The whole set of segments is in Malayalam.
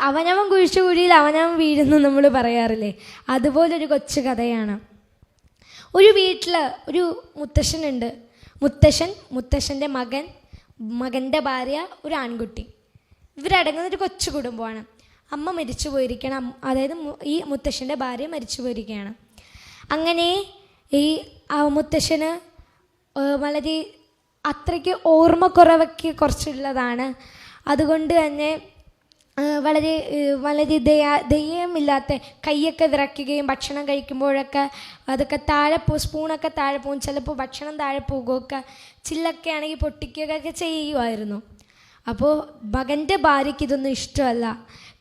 അവനവൻ കുഴിച്ച കുഴിയിൽ അവനവൻ വീഴുന്നു നമ്മൾ പറയാറില്ലേ, അതുപോലൊരു കൊച്ചു കഥയാണ്. ഒരു വീട്ടിൽ ഒരു മുത്തശ്ശനുണ്ട്. മുത്തശ്ശൻ്റെ മകൻ്റെ ഭാര്യ, ഒരു ആൺകുട്ടി. ഇവരടങ്ങുന്നൊരു കൊച്ചു കുടുംബമാണ്. അമ്മ മരിച്ചു പോയിരിക്കണം, അതായത് ഈ മുത്തശ്ശൻ്റെ ഭാര്യ മരിച്ചു പോയിരിക്കുകയാണ്. അങ്ങനെ ഈ മുത്തശ്ശന് വളരെ അത്രയ്ക്ക് ഓർമ്മക്കുറവൊക്കെ കുറച്ചുള്ളതാണ്. അതുകൊണ്ട് തന്നെ വളരെ ദയമില്ലാത്ത, കൈയൊക്കെ വിറയ്ക്കുകയും ഭക്ഷണം കഴിക്കുമ്പോഴൊക്കെ അതൊക്കെ സ്പൂണൊക്കെ താഴെ പോകും, ചിലപ്പോൾ ഭക്ഷണം താഴെ പോകുകയൊക്കെ, ചില്ലൊക്കെ ആണെങ്കിൽ പൊട്ടിക്കുകയൊക്കെ ചെയ്യുമായിരുന്നു. അപ്പോൾ മകൻ്റെ ഭാര്യയ്ക്ക് ഇതൊന്നും ഇഷ്ടമല്ല.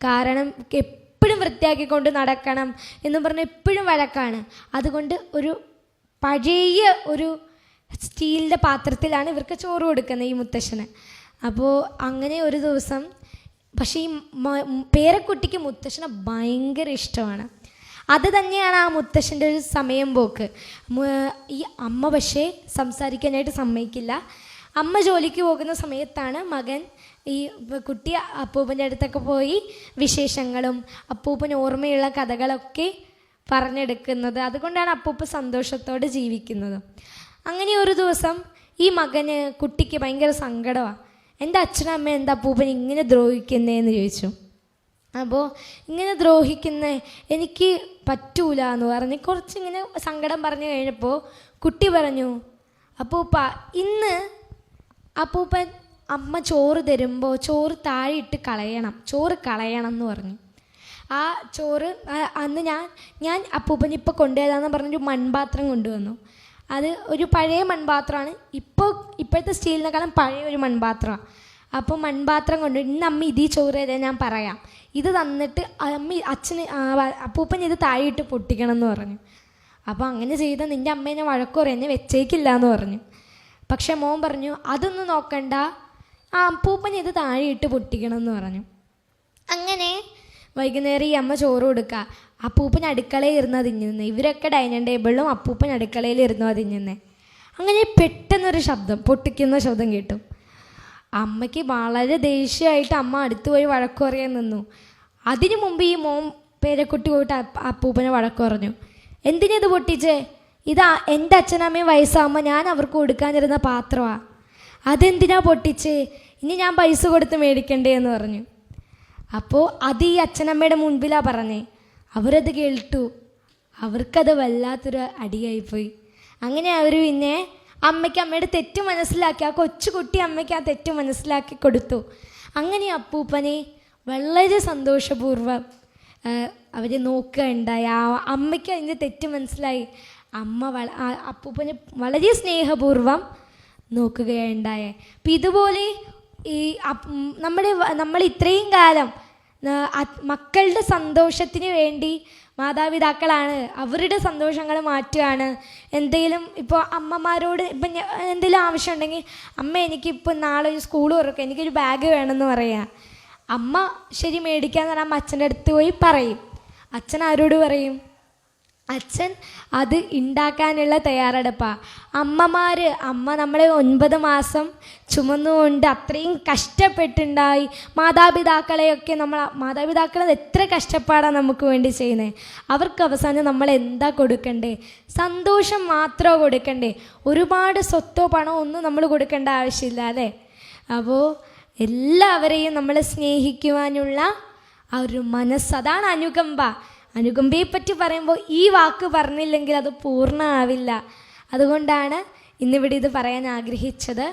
കാരണം എപ്പോഴും വൃത്തിയാക്കിക്കൊണ്ട് നടക്കണം എന്ന് പറഞ്ഞ് എപ്പോഴും വഴക്കാണ്. അതുകൊണ്ട് ഒരു പഴയ ഒരു സ്റ്റീലിൻ്റെ പാത്രത്തിലാണ് ഇവർക്ക് ചോറ് കൊടുക്കുന്നത് ഈ മുത്തശ്ശന്. അപ്പോൾ അങ്ങനെ ഒരു ദിവസം, പക്ഷേ ഈ പേരക്കുട്ടിക്ക് മുത്തശ്ശനെ ഭയങ്കര ഇഷ്ടമാണ്. അത് തന്നെയാണ് ആ മുത്തശ്ശൻ്റെ ഒരു സമയം പോക്ക്. ഈ അമ്മ പക്ഷേ സംസാരിക്കാനായിട്ട് സമ്മതിക്കില്ല. അമ്മ ജോലിക്ക് പോകുന്ന സമയത്താണ് മകൻ ഈ കുട്ടി അപ്പൂപ്പൻ്റെ അടുത്തൊക്കെ പോയി വിശേഷങ്ങളും അപ്പൂപ്പന് ഓർമ്മയുള്ള കഥകളൊക്കെ പറഞ്ഞെടുക്കുന്നത്. അതുകൊണ്ടാണ് അപ്പൂപ്പ സന്തോഷത്തോടെ ജീവിക്കുന്നത്. അങ്ങനെ ഒരു ദിവസം ഈ കുട്ടിക്ക് ഭയങ്കര സങ്കടമാണ്. എൻ്റെ അച്ഛനും അമ്മ എന്താ അപ്പൂപ്പൻ ഇങ്ങനെ ദ്രോഹിക്കുന്നതെന്ന് ചോദിച്ചു. അപ്പോൾ ഇങ്ങനെ പറയുന്നത് എനിക്ക് പറ്റൂല എന്ന് പറഞ്ഞ് കുറച്ചിങ്ങനെ സങ്കടം പറഞ്ഞു കഴിഞ്ഞപ്പോൾ കുട്ടി പറഞ്ഞു, അപ്പൂപ്പ ഇന്ന് അപ്പൂപ്പൻ അമ്മ ചോറ് തരുമ്പോൾ ചോറ് താഴെ ഇട്ട് ചോറ് കളയണം എന്ന് പറഞ്ഞു. ആ ചോറ് അന്ന് ഞാൻ അപ്പൂപ്പൻ ഇപ്പോൾ കൊണ്ടുവരാമെന്ന് പറഞ്ഞൊരു മൺപാത്രം കൊണ്ടുവന്നു. അത് ഒരു പഴയ മൺപാത്രമാണ്, ഇപ്പോഴത്തെ സ്റ്റീലിനെക്കാളും പഴയ ഒരു മൺപാത്രമാണ്. അപ്പോൾ മൺപാത്രം കൊണ്ട് ഇന്ന് അമ്മ ഇതീ ചോറ് തരാൻ ഞാൻ പറയാം, ഇത് തന്നിട്ട് അപ്പൂപ്പൻ ഇത് താഴെയിട്ട് പൊട്ടിക്കണം എന്ന് പറഞ്ഞു. അപ്പോൾ അങ്ങനെ ചെയ്താൽ നിൻ്റെ അമ്മേനെ വഴക്കുറയും, എന്നെ വെച്ചേക്കില്ല എന്ന് പറഞ്ഞു. പക്ഷെ മോൻ പറഞ്ഞു, അതൊന്നും നോക്കണ്ട, അപ്പൂപ്പൻ ഇത് താഴെയിട്ട് പൊട്ടിക്കണം എന്ന് പറഞ്ഞു. അങ്ങനെ വൈകുന്നേരം ഈ അമ്മ ചോറ് കൊടുക്കുക. അപ്പൂപ്പൻ അടുക്കളയിൽ ഇരുന്ന് തിന്നുന്നത്, ഇവരൊക്കെ ഡൈനിങ് ടേബിളിലും അപ്പൂപ്പൻ അടുക്കളയിൽ ഇരുന്നു തിന്നുന്നത്. അങ്ങനെ പെട്ടെന്നൊരു ശബ്ദം, പൊട്ടിക്കുന്ന ശബ്ദം കേട്ടു. അമ്മയ്ക്ക് വളരെ ദേഷ്യമായിട്ട് അമ്മ അടുത്ത് പോയി വഴക്കു പറയാൻ നിന്നു. അതിനു മുമ്പ് ഈ പേരക്കുട്ടി പോയിട്ട് അപ്പൂപ്പനെ വഴക്കു പറഞ്ഞു. എന്തിനത് പൊട്ടിച്ചേ? ഇതാ എൻ്റെ അച്ഛനമ്മയും വയസ്സാകുമ്പോൾ ഞാൻ അവർക്ക് കൊടുക്കാനിരുന്ന പാത്രമാണ്, അതെന്തിനാ പൊട്ടിച്ചേ? ഇനി ഞാൻ പൈസ കൊടുത്ത് മേടിക്കണ്ടേ എന്ന് പറഞ്ഞു. അപ്പോൾ അത് ഈ അച്ഛനമ്മയുടെ മുൻപിലാണ് പറഞ്ഞേ. അവരത് കേട്ടു, അവർക്കത് വല്ലാത്തൊരു അടിയായിപ്പോയി. അങ്ങനെ അവർ പിന്നെ അമ്മയ്ക്ക് അമ്മയുടെ തെറ്റ് മനസ്സിലാക്കി, ആ കൊച്ചുകുട്ടി അമ്മയ്ക്ക് ആ തെറ്റ് മനസ്സിലാക്കി കൊടുത്തു. അങ്ങനെ അപ്പൂപ്പനെ വളരെ സന്തോഷപൂർവ്വം അവർ നോക്കുകയുണ്ടായി. അമ്മയ്ക്ക് അതിൻ്റെ തെറ്റ് മനസ്സിലായി. അമ്മ അപ്പൂപ്പനെ വളരെ സ്നേഹപൂർവ്വം നോക്കുകയുണ്ടായേ. അപ്പം ഇതുപോലെ ഈ നമ്മൾ ഇത്രയും കാലം മക്കളുടെ സന്തോഷത്തിന് വേണ്ടി മാതാപിതാക്കളാണ് അവരുടെ സന്തോഷങ്ങൾ മാറ്റുകയാണ്. എന്തെങ്കിലും ഇപ്പോൾ അമ്മമാരോട് ഇപ്പം എന്തെങ്കിലും ആവശ്യമുണ്ടെങ്കിൽ, അമ്മ എനിക്കിപ്പോൾ നാളെ ഒരു സ്കൂൾ തുറക്കും, എനിക്കൊരു ബാഗ് വേണമെന്ന് പറയാം. അമ്മ ശരി മേടിക്കാന്ന് പറഞ്ഞാൽ അമ്മ അച്ഛൻ്റെ അടുത്ത് പോയി പറയും. അച്ഛൻ ആരോട് പറയും? അച്ഛൻ അത് ഉണ്ടാക്കാനുള്ള തയ്യാറെടുപ്പാണ്. അമ്മ നമ്മളെ 9 മാസം ചുമന്നുകൊണ്ട് അത്രയും കഷ്ടപ്പെട്ടുണ്ടായി. മാതാപിതാക്കളെ എത്ര കഷ്ടപ്പാടാണ് നമുക്ക് വേണ്ടി ചെയ്യുന്നത്. അവർക്ക് അവസാനം നമ്മൾ എന്താ കൊടുക്കണ്ടേ? സന്തോഷം മാത്രമോ കൊടുക്കണ്ടേ? ഒരുപാട് സ്വത്തോ പണമോ ഒന്നും നമ്മൾ കൊടുക്കേണ്ട ആവശ്യമില്ല അല്ലേ? അപ്പോൾ എല്ലാവരെയും നമ്മൾ സ്നേഹിക്കുവാനുള്ള ആ ഒരു മനസ്സ്, അതാണ് അനുകമ്പ. അനുകമ്പയെ പറ്റി പറയുമ്പോൾ ഈ വാക്ക് പറഞ്ഞില്ലെങ്കിൽ അത് പൂർണ്ണമാവില്ല. അതുകൊണ്ടാണ് ഇന്നിവിടെ ഇത് പറയാൻ ആഗ്രഹിച്ചത്.